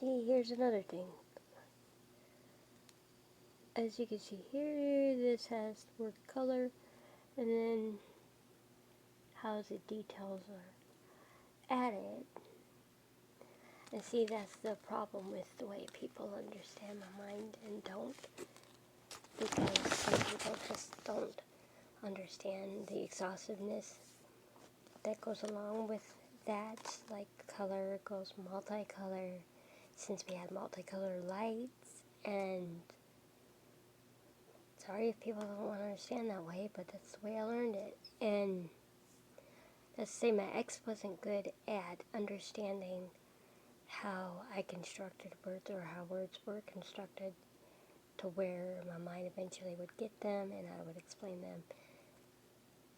see, here's another thing. As you can see here, this has the word color, and then how the details are added. And see, that's the problem with the way people understand my mind and don't. Because some people just don't understand the exhaustiveness that goes along with that. Like color goes multicolor, since we had multicolored lights, and sorry if people don't want to understand that way, but that's the way I learned it. And let's say my ex wasn't good at understanding how I constructed words or how words were constructed to where my mind eventually would get them and I would explain them.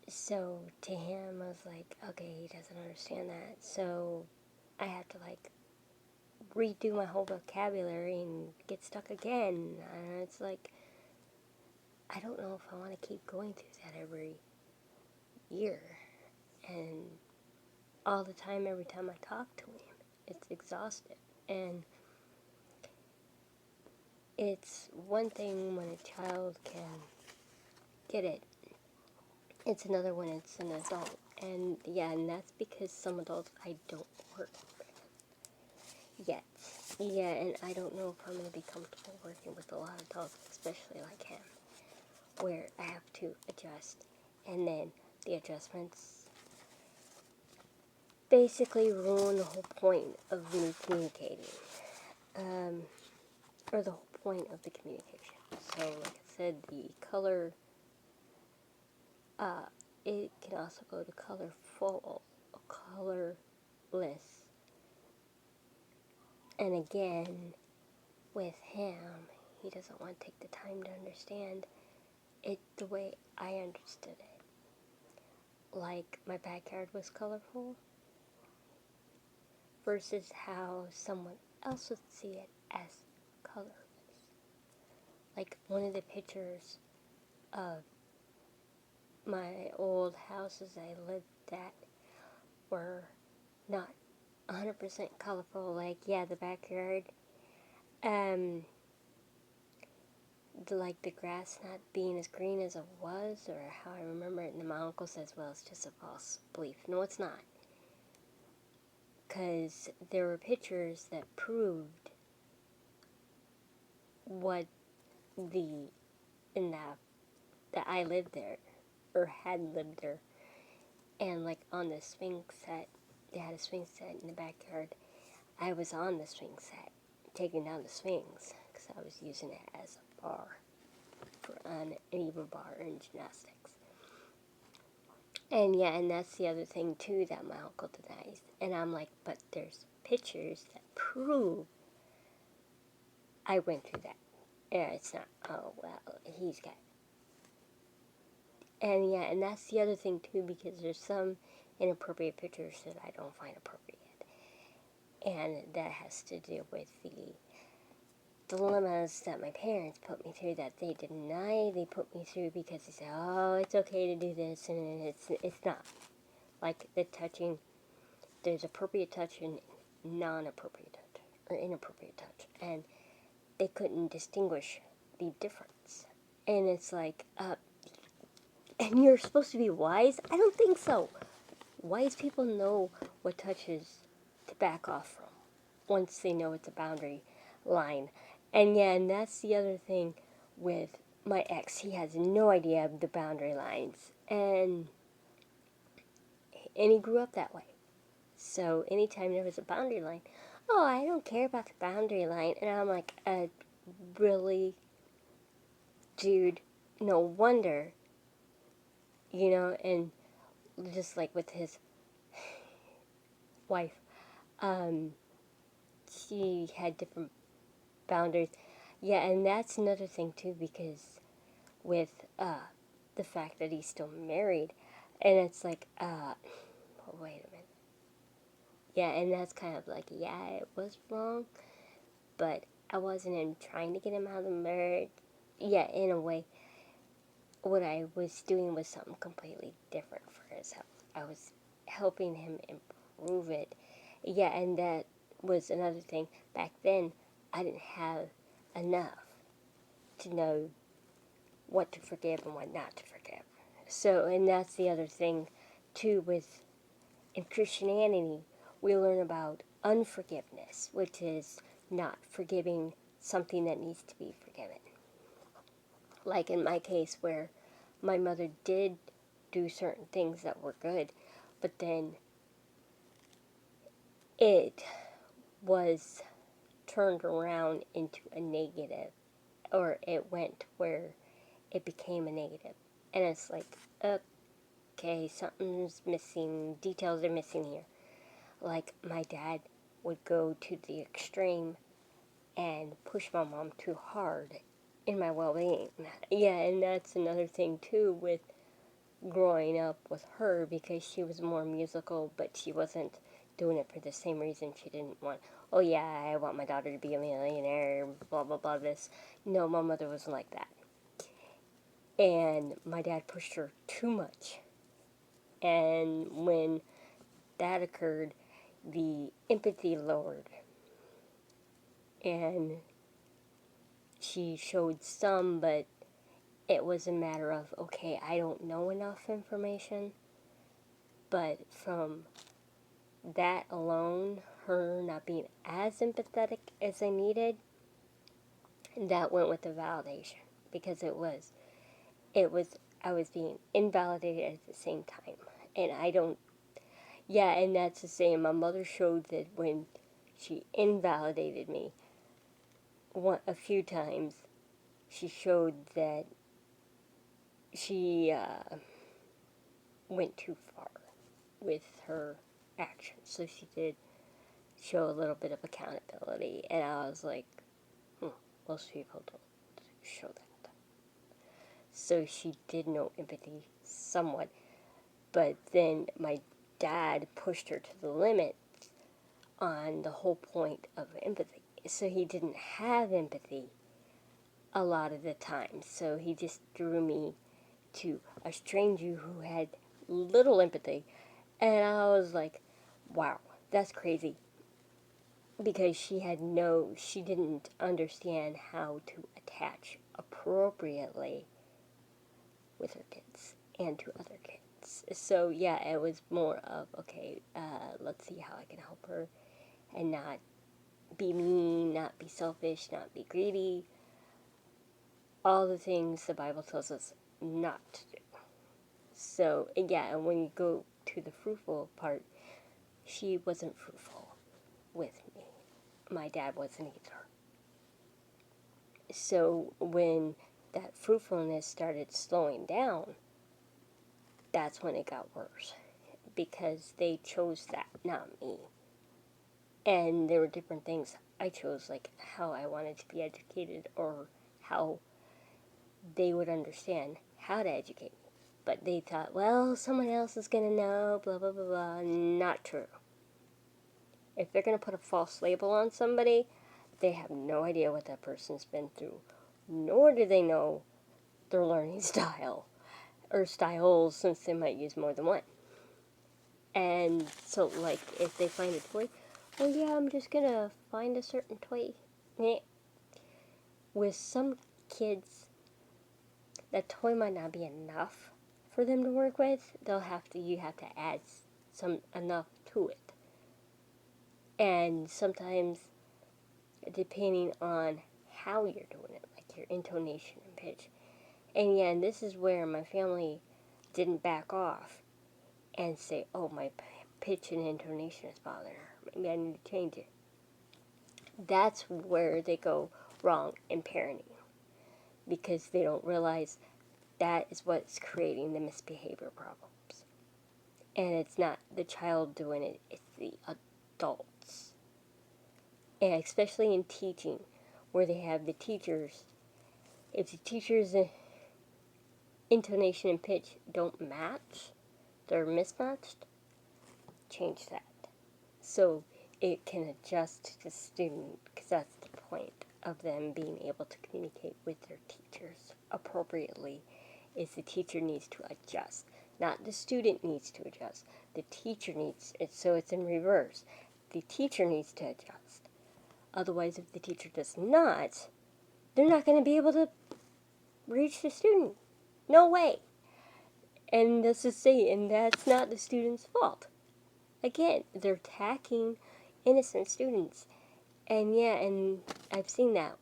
So to him, I was like, okay, he doesn't understand that. So I have to like redo my whole vocabulary and get stuck again. And it's like, I don't know if I want to keep going through that every year. And all the time, every time I talk to him, it's exhausting. And it's one thing when a child can get it. It's another when it's an adult. And yeah, and that's because some adults I don't work with yet. Yeah, and I don't know if I'm going to be comfortable working with a lot of adults, especially like him, where I have to adjust. And then the adjustments basically ruin the whole point of me communicating. Or the whole point of the communication. So, like I said, the color, it can also go to colorful or colorless. And again, with him, he doesn't want to take the time to understand it the way I understood it. Like, my backyard was colorful versus how someone else would see it as colorless. Like, one of the pictures of my old houses I lived at were not 100% colorful. Like, yeah, the backyard, the grass not being as green as it was, or how I remember it, and my uncle says, well, it's just a false belief. No, it's not. Because there were pictures that proved what that I lived there, or had lived there. And like on the swing set, they had a swing set in the backyard. I was on the swing set, taking down the swings, because I was using it as a bar, for an uneven bar in gymnastics. And yeah, and that's the other thing too that my uncle denies. And I'm like, but there's pictures that prove I went through that. Yeah, it's not, oh, well, he's got. And yeah, and that's the other thing too, because there's some inappropriate pictures that I don't find appropriate. And that has to do with the dilemmas that my parents put me through that they deny they put me through, because they say, oh, it's okay to do this, and it's not. Like the touching, there's appropriate touch and non-appropriate touch, or inappropriate touch, and they couldn't distinguish the difference. And it's like, and you're supposed to be wise? I don't think so. Wise people know what touches to back off from once they know it's a boundary line. And yeah, and that's the other thing with my ex. He has no idea of the boundary lines. And he grew up that way. So anytime there was a boundary line, oh, I don't care about the boundary line. And I'm like, really? Dude, no wonder. You know, and just like with his wife, she had different boundaries. Yeah, and that's another thing too, because with the fact that he's still married, and it's like, wait a minute. Yeah, and that's kind of like, yeah, it was wrong, but I wasn't trying to get him out of the marriage. Yeah, in a way, what I was doing was something completely different for his health. I was helping him improve it. Yeah, and that was another thing. Back then, I didn't have enough to know what to forgive and what not to forgive. So, and that's the other thing, too, in Christianity, we learn about unforgiveness, which is not forgiving something that needs to be forgiven. Like in my case, where my mother did do certain things that were good, but then it was turned around into a negative, or it went where it became a negative. And it's like, okay, something's missing, details are missing here. Like, my dad would go to the extreme and push my mom too hard in my well-being. Yeah, and that's another thing, too, with growing up with her, because she was more musical, but she wasn't doing it for the same reason. She didn't want, oh yeah, I want my daughter to be a millionaire, blah, blah, blah, this. No, my mother wasn't like that. And my dad pushed her too much. And when that occurred, the empathy lowered. And she showed some, but it was a matter of, okay, I don't know enough information. But from that alone, her not being as empathetic as I needed, that went with the validation. Because I was being invalidated at the same time. And and that's the same. My mother showed that when she invalidated me a few times, she showed that she went too far with her actions. So she did show a little bit of accountability. And I was like, most people don't show that. So she did know empathy somewhat. But then my dad pushed her to the limit on the whole point of empathy. So he didn't have empathy a lot of the time. So he just drew me to a stranger who had little empathy. And I was like, wow, that's crazy. Because she didn't understand how to attach appropriately with her kids and to other kids. So yeah, it was more of, okay, let's see how I can help her and not be mean, not be selfish, not be greedy. All the things the Bible tells us not to do. So yeah, and when you go to the fruitful part, she wasn't fruitful with me. My dad wasn't either. So when that fruitfulness started slowing down, that's when it got worse. Because they chose that, not me. And there were different things I chose, like how I wanted to be educated or how they would understand how to educate me. But they thought, well, someone else is going to know, blah, blah, blah, blah. Not true. If they're going to put a false label on somebody, they have no idea what that person's been through. Nor do they know their learning style. Or styles, since they might use more than one. And so, like, if they find a toy, oh yeah, I'm just going to find a certain toy. With some kids, that toy might not be enough for them to work with. You have to add enough to it. And sometimes, depending on how you're doing it, like your intonation and pitch. And yeah, and this is where my family didn't back off and say, oh, my pitch and intonation is bothering her. Maybe I need to change it. That's where they go wrong in parenting. Because they don't realize that is what's creating the misbehavior problems. And it's not the child doing it, it's the adults. And especially in teaching, where they have the teachers, if the teachers' intonation and pitch don't match, they're mismatched, change that. So it can adjust to the student, because that's the point of them being able to communicate with their teachers appropriately, is the teacher needs to adjust. Not the student needs to adjust. The teacher needs it, so it's in reverse. the teacher needs to adjust. Otherwise, if the teacher does not, they're not going to be able to reach the student. No way. And that's just saying, that's not the student's fault. Again, they're attacking innocent students. And yeah, and I've seen that.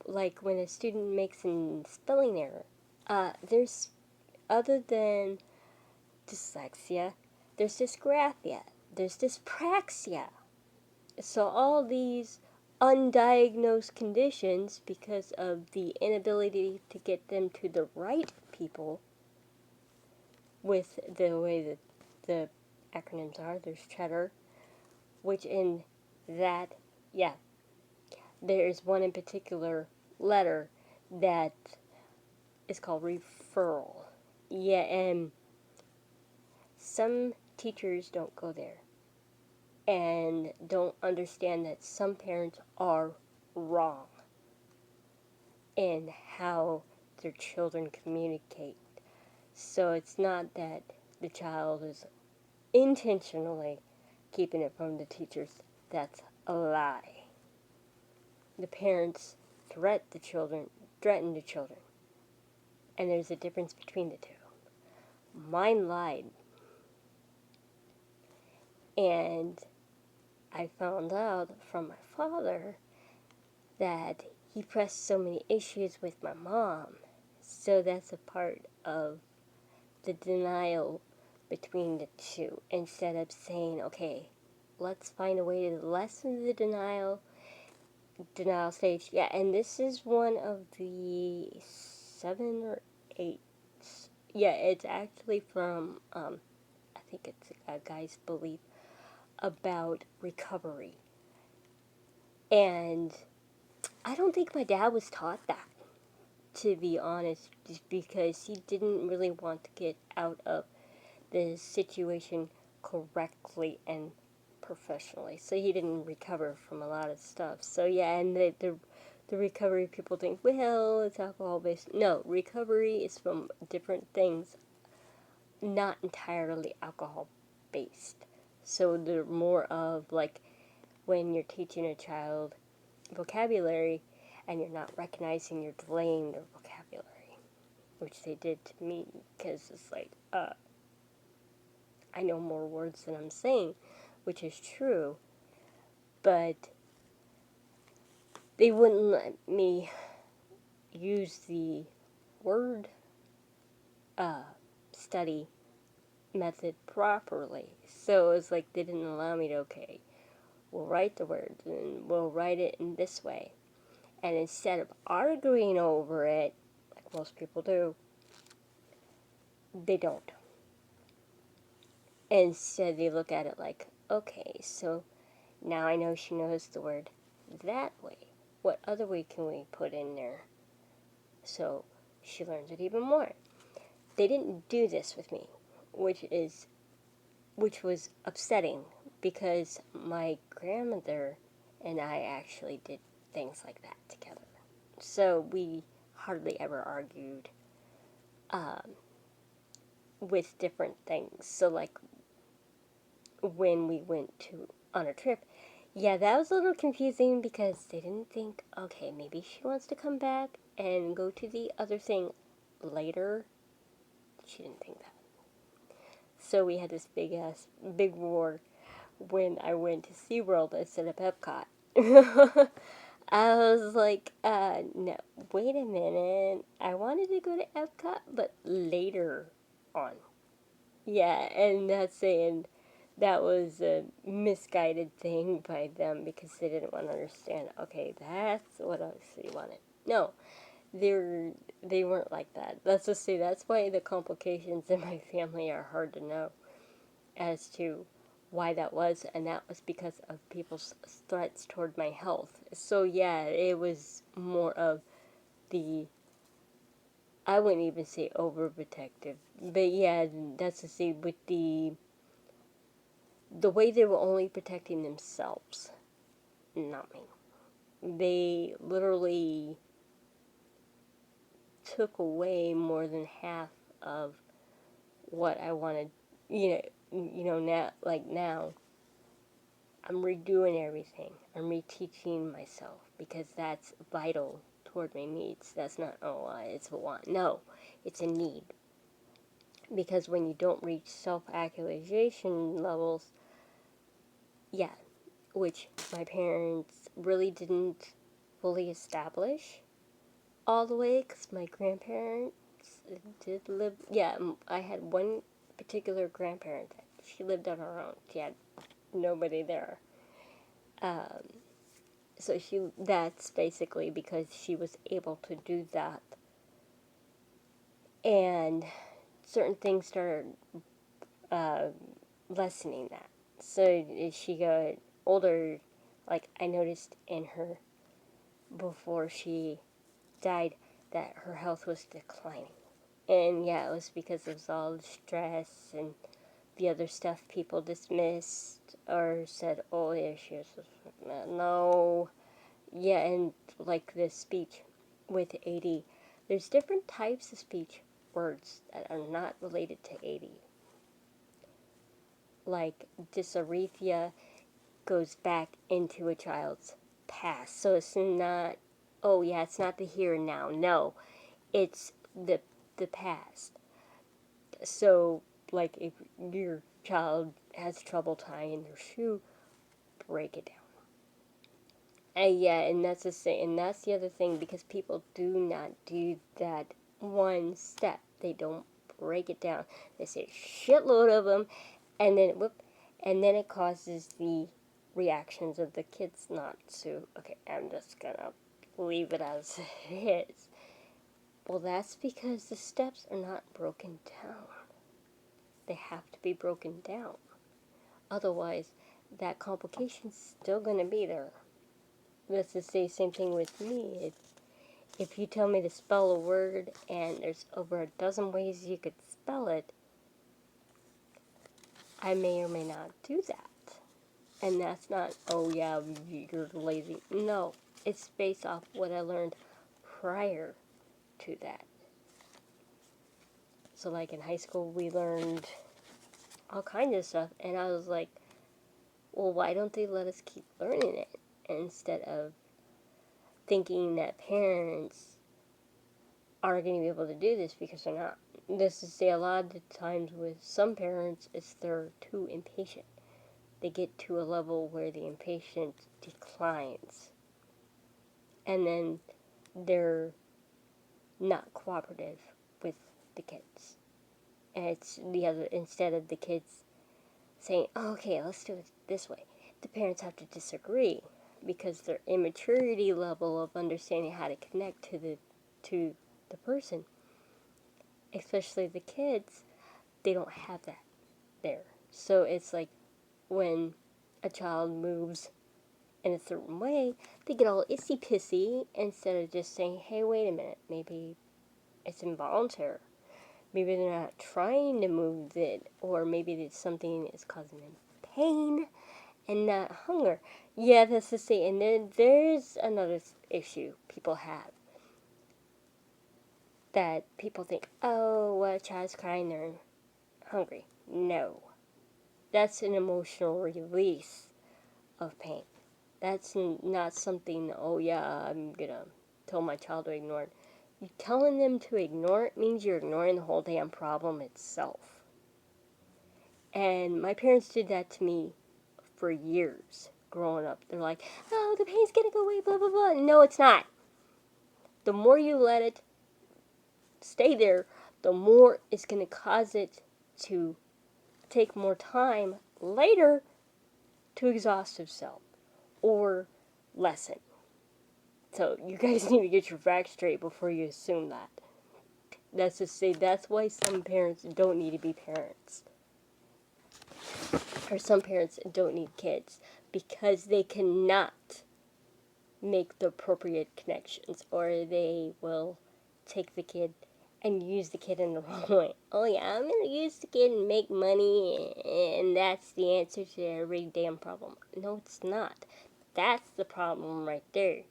Like when a student makes a spelling error, there's, other than dyslexia, there's dysgraphia, there's dyspraxia. So all these undiagnosed conditions, because of the inability to get them to the right people with the way that the acronyms are, there's cheddar, which in that, yeah, there's one in particular letter that is called referral. Yeah, and some teachers don't go there and don't understand that some parents are wrong in how their children communicate. So it's not that the child is intentionally keeping it from the teachers. That's a lie. The parents threaten the children, and there's a difference between the two. Mine lied, and I found out from my father that he pressed so many issues with my mom. So that's a part of the denial between the two. Instead of saying, okay, let's find a way to lessen the denial stage. Yeah, and this is one of the 7 or 8. Yeah, it's actually from, I think it's a guy's belief about recovery. And I don't think my dad was taught that, to be honest, just because he didn't really want to get out of the situation correctly and professionally. So he didn't recover from a lot of stuff. So yeah, and the recovery, people think, well, it's alcohol based. No, recovery is from different things, not entirely alcohol based. So they're more of like when you're teaching a child vocabulary and you're not recognizing you're delaying their vocabulary, which they did to me, because it's like, I know more words than I'm saying, which is true, but they wouldn't let me use the word study method properly. So it was like they didn't allow me to, okay, we'll write the words and we'll write it in this way. And instead of arguing over it, like most people do, they don't. Instead, they look at it like, okay, so now I know she knows the word that way. What other way can we put in there so she learns it even more? They didn't do this with me, which was upsetting, because my grandmother and I actually did things like that together. So we hardly ever argued with different things. So like when we went on a trip, yeah, that was a little confusing, because they didn't think, okay, maybe she wants to come back and go to the other thing later. She didn't think that. So we had this big war when I went to SeaWorld instead of Epcot. I was like, no, wait a minute. I wanted to go to Epcot, but later on. Yeah, and that's saying that was a misguided thing by them, because they didn't want to understand, okay, that's what I actually wanted. No, they weren't like that. Let's just say that's why the complications in my family are hard to know as to why that was, and that was because of people's threats toward my health. So yeah, it was more of the, I wouldn't even say overprotective, but yeah, that's to say with the way they were only protecting themselves, not me. They literally took away more than half of what I wanted. Now, I'm redoing everything. I'm reteaching myself because that's vital toward my needs. That's not, it's a want. No, it's a need. Because when you don't reach self-actualization levels, yeah, which my parents really didn't fully establish all the way, because my grandparents did live, I had one particular grandparent that she lived on her own. She had nobody there. So that's basically because she was able to do that. And certain things started lessening that. So as she got older, like I noticed in her before she died that her health was declining. And yeah, it was because it was all the stress and the other stuff people dismissed or said, oh yeah, she was, no. Yeah, and like the speech with AD, there's different types of speech words that are not related to AD. Like dysarthria goes back into a child's past. So it's not, oh yeah, it's not the here and now. No, it's the past. So, like, if your child has trouble tying their shoe, break it down. And yeah, and that's the other thing, because people do not do that one step. They don't break it down. They say a shitload of them, and then it causes the reactions of the kids not to. Okay, I'm just gonna leave it as it is. Well, that's because the steps are not broken down. They have to be broken down. Otherwise, that complication's still going to be there. That's the same thing with me. If you tell me to spell a word and there's over a dozen ways you could spell it, I may or may not do that. And that's not, oh yeah, you're lazy. No, it's based off what I learned prior to that. So like in high school, we learned all kinds of stuff, and I was like, well, why don't they let us keep learning it? Instead of thinking that parents are going to be able to do this because they're not. This is a lot of the times with some parents, it's they're too impatient. They get to a level where the impatience declines. And then they're not cooperative with the kids. And it's the other, instead of the kids saying, oh, okay, let's do it this way, the parents have to disagree because their immaturity level of understanding how to connect to the person, especially the kids, they don't have that there. So it's like when a child moves in a certain way, they get all issy pissy instead of just saying, hey, wait a minute, maybe it's involuntary. Maybe they're not trying to move it, or maybe it's something is causing them pain and not hunger. Yeah, that's the same. And then there's another issue people have. That people think, oh, well, a child's crying, they're hungry. No. That's an emotional release of pain. That's not something, oh yeah, I'm gonna tell my child to ignore it. You telling them to ignore it means you're ignoring the whole damn problem itself. And my parents did that to me for years growing up. They're like, oh, the pain's gonna go away, blah, blah, blah. No, it's not. The more you let it stay there, the more it's gonna cause it to take more time later to exhaust itself or lessen. So you guys need to get your facts straight before you assume that. That's to say, that's why some parents don't need to be parents. Or some parents don't need kids. Because they cannot make the appropriate connections. Or they will take the kid and use the kid in the wrong way. Oh yeah, I'm going to use the kid and make money, and that's the answer to every damn problem. No, it's not. That's the problem right there.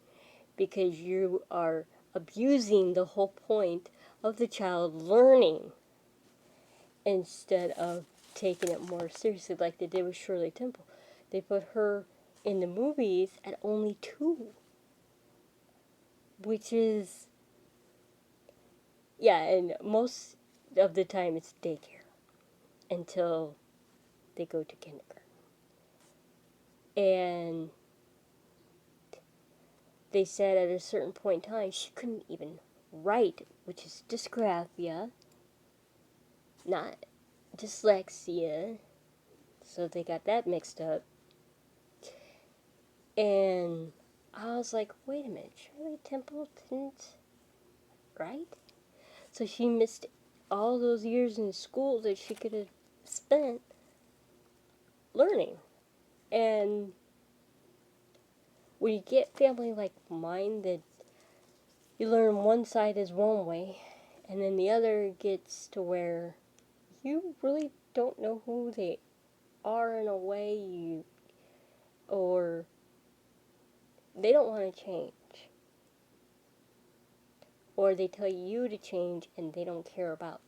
Because you are abusing the whole point of the child learning instead of taking it more seriously like they did with Shirley Temple. they put her in the movies at only 2, which is, yeah, and most of the time it's daycare until they go to kindergarten. And they said at a certain point in time she couldn't even write, which is dysgraphia, not dyslexia. So they got that mixed up. And I was like, wait a minute, Shirley Temple didn't write? So she missed all those years in school that she could have spent learning. And when you get family like mine that you learn one side is one way, and then the other gets to where you really don't know who they are in a way, or they don't want to change. Or they tell you to change and they don't care about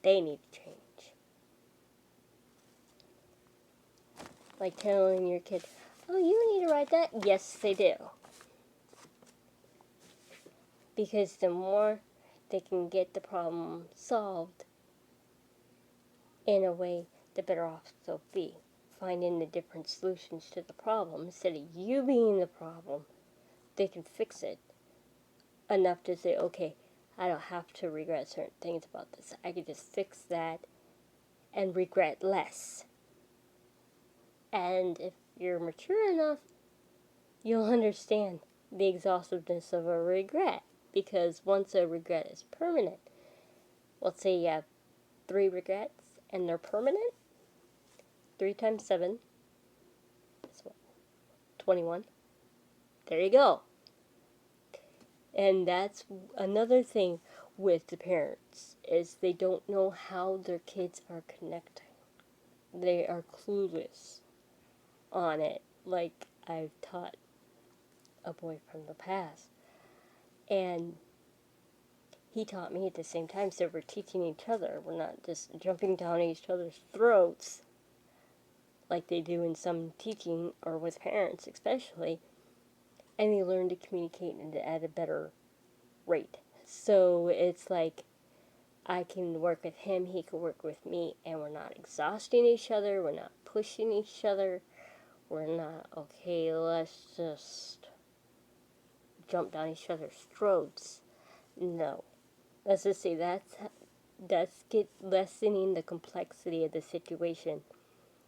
they need to change. Like telling your kid, oh, you need to write that? Yes, they do. Because the more they can get the problem solved in a way, the better off they'll be. Finding the different solutions to the problem. Instead of you being the problem, they can fix it enough to say, okay, I don't have to regret certain things about this. I can just fix that and regret less. And if you're mature enough, you'll understand the exhaustiveness of a regret. Because once a regret is permanent, let's say you have 3 regrets and they're permanent, 3 times 7 is what? 21. There you go. And that's another thing with the parents, is they don't know how their kids are connecting. They are clueless on it, like I've taught a boy from the past. And he taught me at the same time, so we're teaching each other. We're not just jumping down each other's throats like they do in some teaching, or with parents especially. And they learn to communicate at a better rate. So it's like I can work with him, he can work with me, and we're not exhausting each other, we're not pushing each other, we're not, okay, let's just jump down each other's throats. No. Let's just say that's lessening the complexity of the situation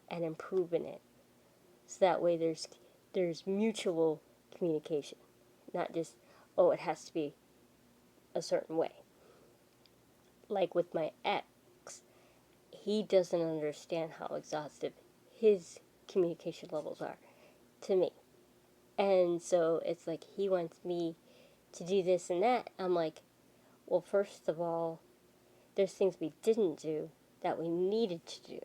and improving it. So that way there's mutual communication, not just, oh, it has to be a certain way. Like with my ex, he doesn't understand how exhaustive his communication levels are to me. And so it's like he wants me to do this and that. I'm like, well, first of all, there's things we didn't do that we needed to do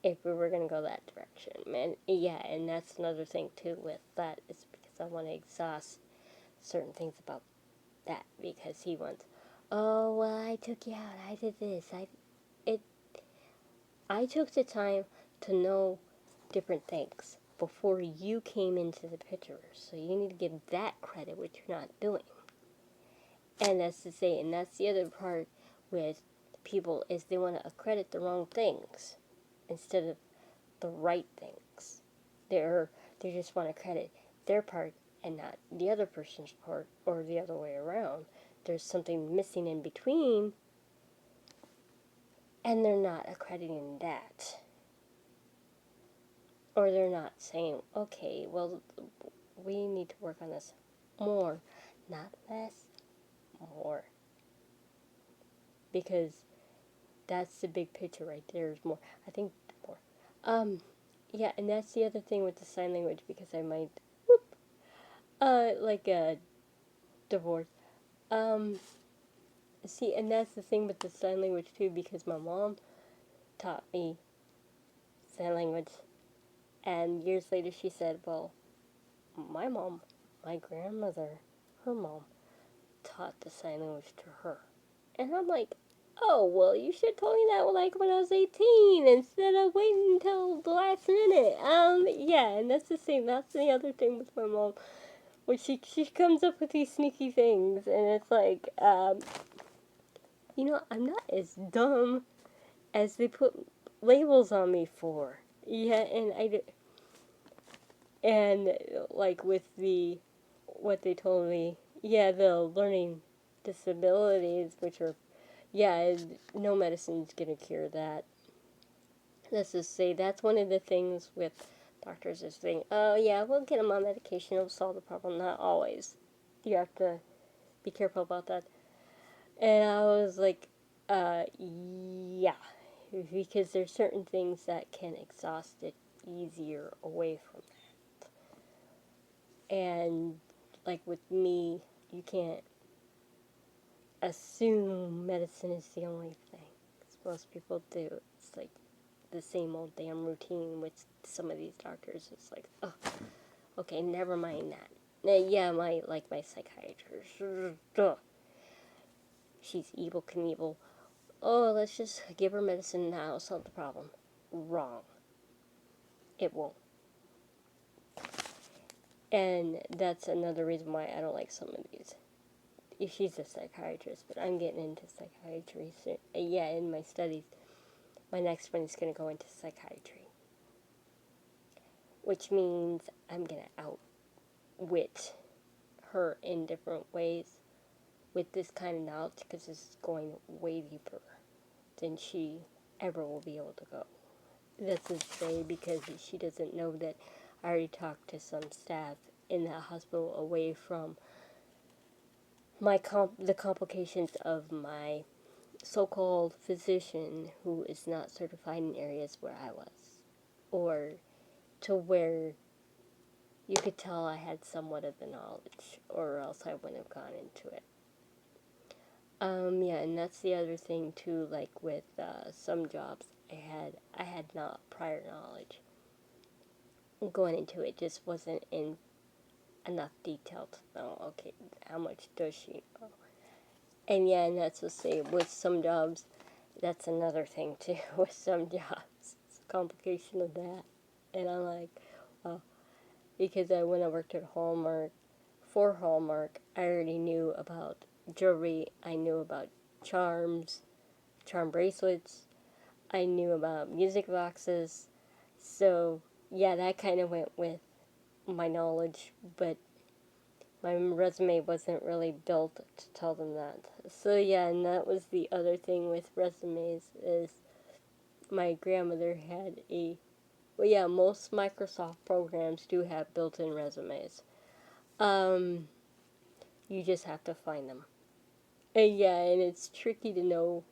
if we were going to go that direction. And yeah, and that's another thing too with that, is because I want to exhaust certain things about that, because he wants, oh, well, I took you out, I did this, I took the time to know different things before you came into the picture, so you need to give that credit, which you're not doing. And that's to say, and that's the other part with people, is they want to accredit the wrong things instead of the right things. They just want to credit their part and not the other person's part, or the other way around. There's something missing in between, and they're not accrediting that. Or they're not saying, okay, well, we need to work on this more, not less, more. Because that's the big picture right there, is more. I think more. Yeah, and that's the other thing with the sign language, because I might, like a divorce. See, and that's the thing with the sign language too, because my mom taught me sign language, and years later she said, well, my mom, my grandmother, her mom, taught the sign language to her. And I'm like, oh, well, you should have told me that like when I was 18 instead of waiting until the last minute. Yeah, and that's the same. That's the other thing with my mom. When she comes up with these sneaky things, and it's like, I'm not as dumb as they put labels on me for. Yeah, and like with what they told me, yeah, the learning disabilities, which are, yeah, no medicine's gonna cure that. Let's just say that's one of the things with doctors is saying, oh yeah, we'll get them on medication, it'll solve the problem. Not always. You have to be careful about that. And I was like, yeah, because there's certain things that can exhaust it easier away from that. And like with me, you can't assume medicine is the only thing. 'Cause most people do. It's like the same old damn routine with some of these doctors. It's like, oh, okay, never mind that. Yeah, my psychiatrist. She's evil Knievel. Oh, let's just give her medicine now, solve the problem. Wrong. It won't. And that's another reason why I don't like some of these. She's a psychiatrist, but I'm getting into psychiatry. So, yeah, in my studies, my next one is going to go into psychiatry. Which means I'm going to outwit her in different ways with this kind of knowledge, because this is going way deeper than she ever will be able to go. That's to say, because she doesn't know that I already talked to some staff in that hospital away from the complications of my so-called physician who is not certified in areas where I was, or to where you could tell I had somewhat of the knowledge, or else I wouldn't have gone into it. Yeah, and that's the other thing too, like with some jobs I had not prior knowledge. Going into it just wasn't in enough detail to know, okay, how much does she know? And yeah, and that's to say, with some jobs, that's another thing too, with some jobs, it's a complication of that. And I'm like, well, because when I worked at Hallmark, for Hallmark, I already knew about jewelry, I knew about charm bracelets, I knew about music boxes, so yeah, that kind of went with my knowledge, but my resume wasn't really built to tell them that. So yeah, and that was the other thing with resumes is my grandmother had well yeah, most Microsoft programs do have built-in resumes. You just have to find them. And yeah, and it's tricky to know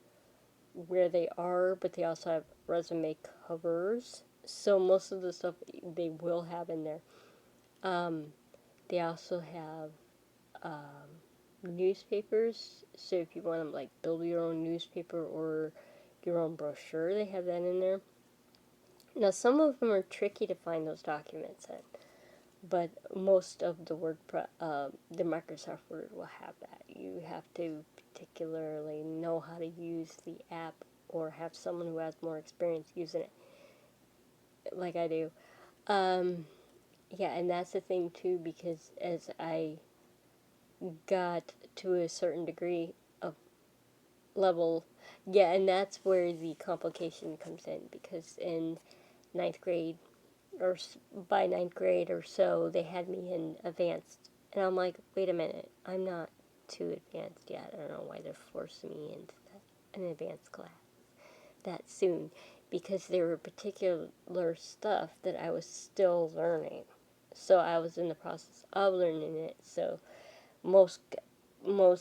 where they are, but they also have resume covers. So most of the stuff they will have in there. They also have newspapers. So if you want to like build your own newspaper or your own brochure, they have that in there. Now some of them are tricky to find those documents in, but most of the the Microsoft Word will have that. You have to particularly know how to use the app or have someone who has more experience using it, like I do. Yeah, and that's the thing too, because as I got to a certain degree of level, yeah, and that's where the complication comes in, because in ninth grade, or by ninth grade or so, they had me in advanced, and I'm like, wait a minute, I'm not too advanced yet. I don't know why they're forcing me into an advanced class that soon, because there were particular stuff that I was still learning. So I was in the process of learning it. So most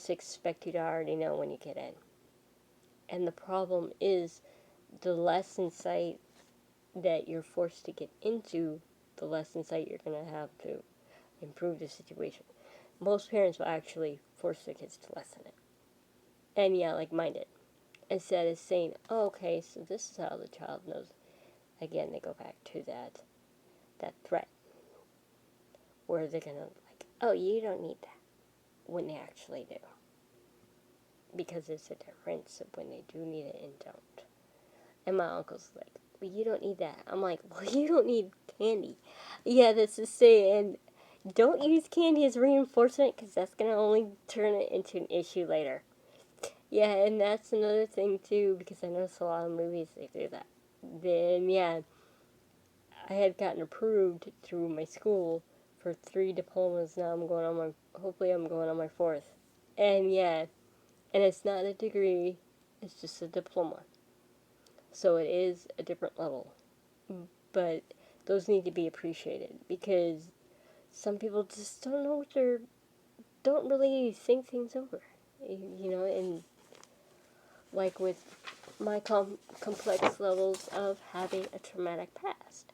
expect you to already know when you get in. And the problem is the less insight that you're forced to get into, the less insight you're going to have to improve the situation. Most parents will actually force their kids to lessen it. And yeah, like mine did. Instead of saying, oh, okay, so this is how the child knows. Again, they go back to that threat, where they're going to like, oh, you don't need that, when they actually do. because there's a difference of when they do need it and don't. And my uncle's like, well, you don't need that. I'm like, well, you don't need candy. Yeah, that's to say, and don't use candy as reinforcement because that's going to only turn it into an issue later. Yeah, and that's another thing too, because I notice a lot of movies they do that. Then, yeah, I had gotten approved through my school for 3 diplomas. Now hopefully I'm going on my 4th. And yeah, and it's not a degree, it's just a diploma. So it is a different level. But those need to be appreciated because some people just don't know don't really think things over. And like with my complex levels of having a traumatic past.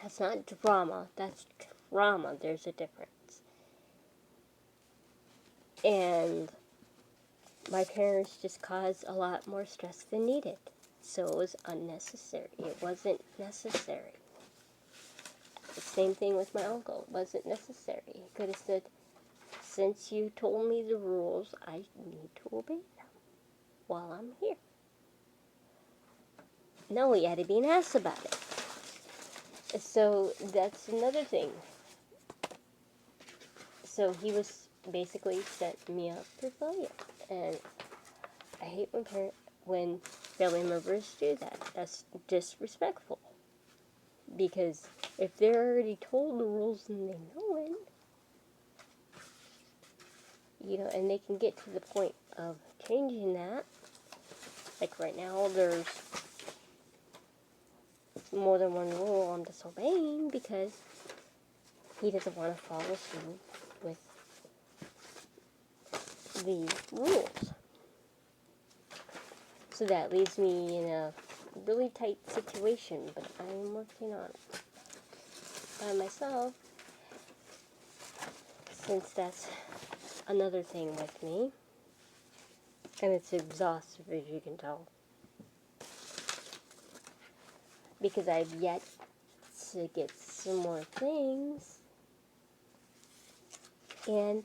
That's not drama, that's trauma. There's a difference. And my parents just caused a lot more stress than needed. So it was unnecessary. It wasn't necessary. The same thing with my uncle. It wasn't necessary. He could have said, since you told me the rules, I need to obey them while I'm here. No, he had to be an ass about it. So that's another thing. So he was basically setting me up for failure. And I hate when family members do that. That's disrespectful. Because if they're already told the rules and they know it, and they can get to the point of changing that. Like right now, there's more than one rule I'm disobeying because he doesn't want to follow through with the rules. So that leaves me in a really tight situation, but I'm working on it by myself, since that's another thing with me, and it's exhaustive, as you can tell, because I've yet to get some more things and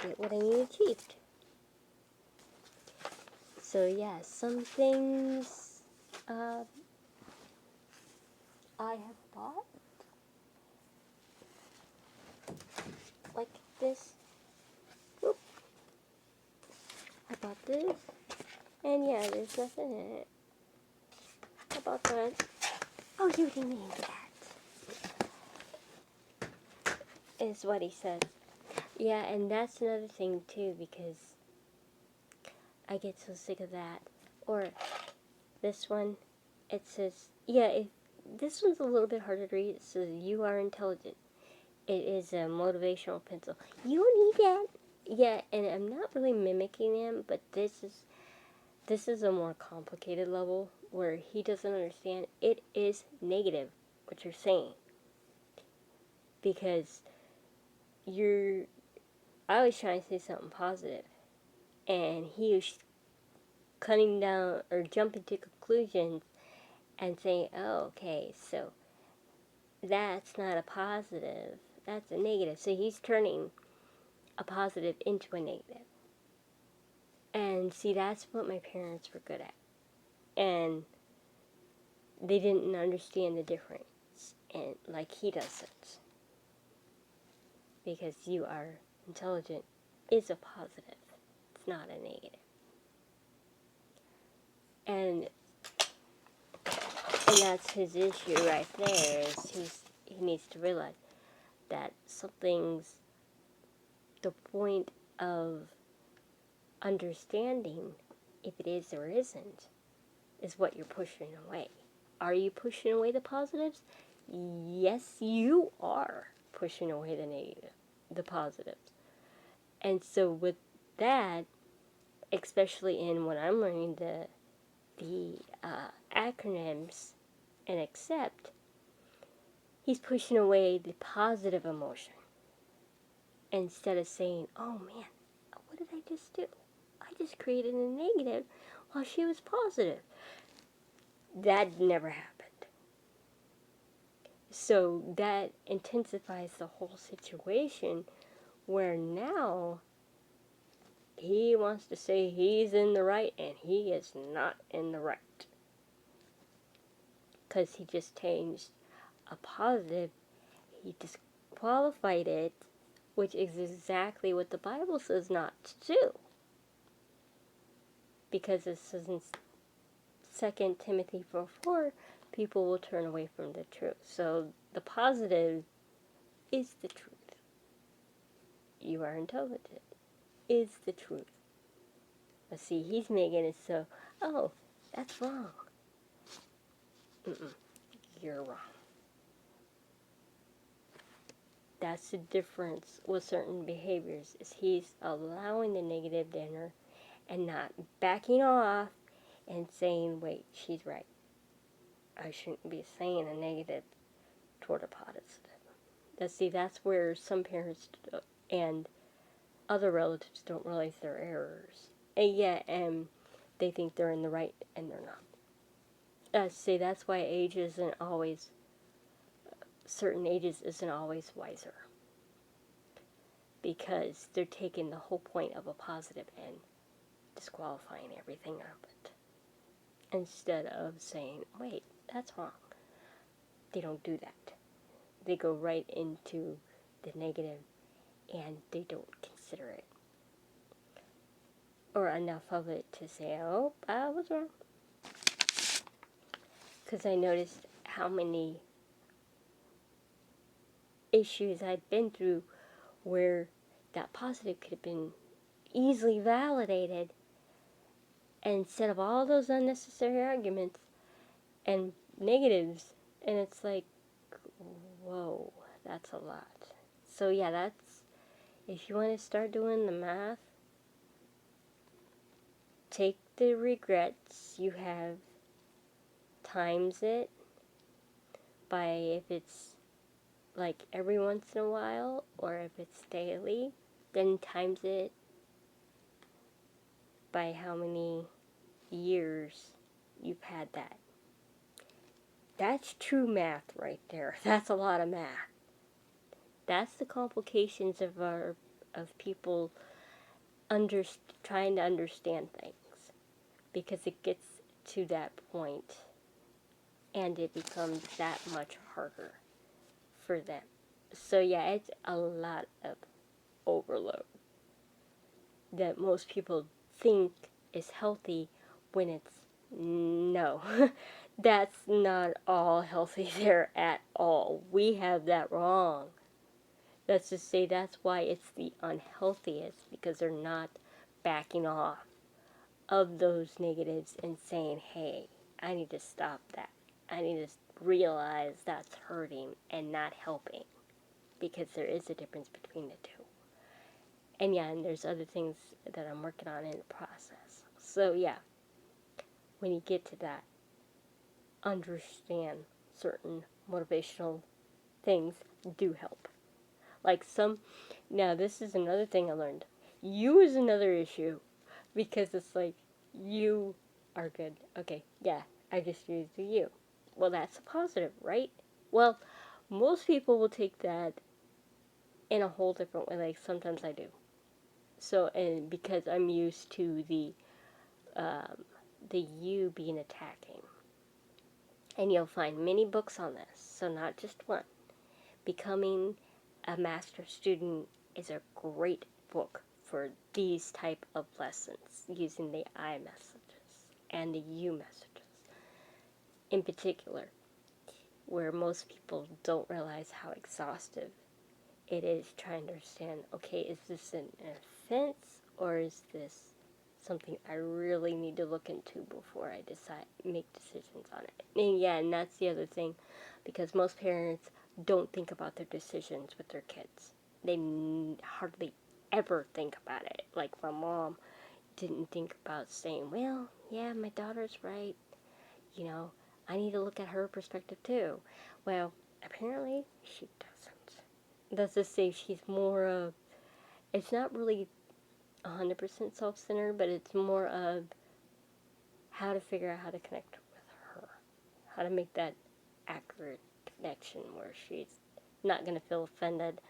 get what I need achieved. So yeah, some things I have bought, like this. Whoop. I bought this, and yeah, there's nothing in it. I bought that. Oh, you didn't mean that, is what he said. Yeah, and that's another thing too, because I get so sick of that. Or this one, it says, this one's a little bit harder to read. It says, you are intelligent. It is a motivational pencil. You don't need that. Yeah, and I'm not really mimicking him, but this is a more complicated level where he doesn't understand. It is negative, what you're saying. Because I was trying to say something positive, and he was cutting down or jumping to conclusions and saying, oh, okay, so that's not a positive, that's a negative. So he's turning a positive into a negative. And see, that's what my parents were good at. And they didn't understand the difference, and like he doesn't. Because you are intelligent is a positive, it's not a negative. And that's his issue right there, is he needs to realize that something's the point of understanding, if it is or isn't, is what you're pushing away. Are you pushing away the positives? Yes, you are pushing away the positives. And so with that, especially in when I'm learning the acronyms and accept, he's pushing away the positive emotion instead of saying, oh man, what did I just do? I just created a negative while she was positive. That never happened. So that intensifies the whole situation, where now He wants to say he's in the right, and he is not in the right. Because he just changed a positive, he disqualified it, which is exactly what the Bible says not to do. Because it says in 2 Timothy 4:4, people will turn away from the truth. So the positive is the truth. You are intelligent is the truth. But see, he's making it so, oh, that's wrong. You're wrong. That's the difference with certain behaviors, is he's allowing the negative to enter and not backing off and saying, wait, she's right. I shouldn't be saying a negative toward a positive. That's where some parents and other relatives don't realize their errors. And they think they're in the right, and they're not. That's why certain ages isn't always wiser. Because they're taking the whole point of a positive and disqualifying everything of it. Instead of saying, wait, that's wrong. They don't do that. They go right into the negative and they don't consider it. Or enough of it to say, oh, I was wrong. Because I noticed how many issues I'd been through where that positive could have been easily validated, and instead of all those unnecessary arguments and negatives, and it's like, whoa, that's a lot. So yeah, that's, if you want to start doing the math, take the regrets you have, times it by, if it's like every once in a while, or if it's daily, then times it by how many years you've had that. That's true math right there. That's a lot of math. That's the complications of people trying to understand things, because it gets to that point and it becomes that much harder for them. So yeah, it's a lot of overload that most people think is healthy, when it's no. That's not all healthy there at all. We have that wrong. That's to say, that's why it's the unhealthiest, because they're not backing off of those negatives and saying, hey, I need to stop that. I need to realize that's hurting and not helping, because there is a difference between the two. And yeah, and there's other things that I'm working on in the process. So yeah, when you get to that, understand certain motivational things do help. Like now this is another thing I learned. You is another issue, because it's like, you are good. Okay, yeah, I just used the you. Well, that's a positive, right? Well, most people will take that in a whole different way. Like, sometimes I do. So, and because I'm used to the you being attacking. And you'll find many books on this, so not just one. Becoming a master student is a great book for these type of lessons, using the I messages and the you messages in particular, where most people don't realize how exhaustive it is trying to understand, okay, is this an offense, or is this something I really need to look into before I make decisions on it. And yeah, and that's the other thing, because most parents don't think about their decisions with their kids. They hardly ever think about it. Like, my mom didn't think about saying, well, yeah, my daughter's right. I need to look at her perspective too. Well, apparently she doesn't. That's to say, she's more of, it's not really 100% self-centered, but it's more of how to figure out how to connect with her, how to make that accurate connection where she's not going to feel offended.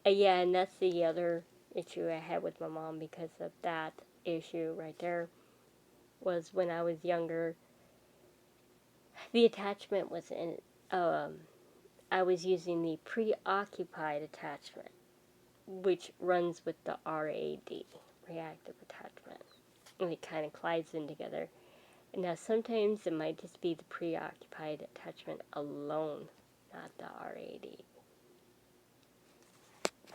Yeah, and that's the other issue I had with my mom because of that issue right there was when I was younger. The attachment was I was using the preoccupied attachment, which runs with the RAD, reactive attachment. And it kind of collides in together. Now, sometimes it might just be the preoccupied attachment alone, not the RAD.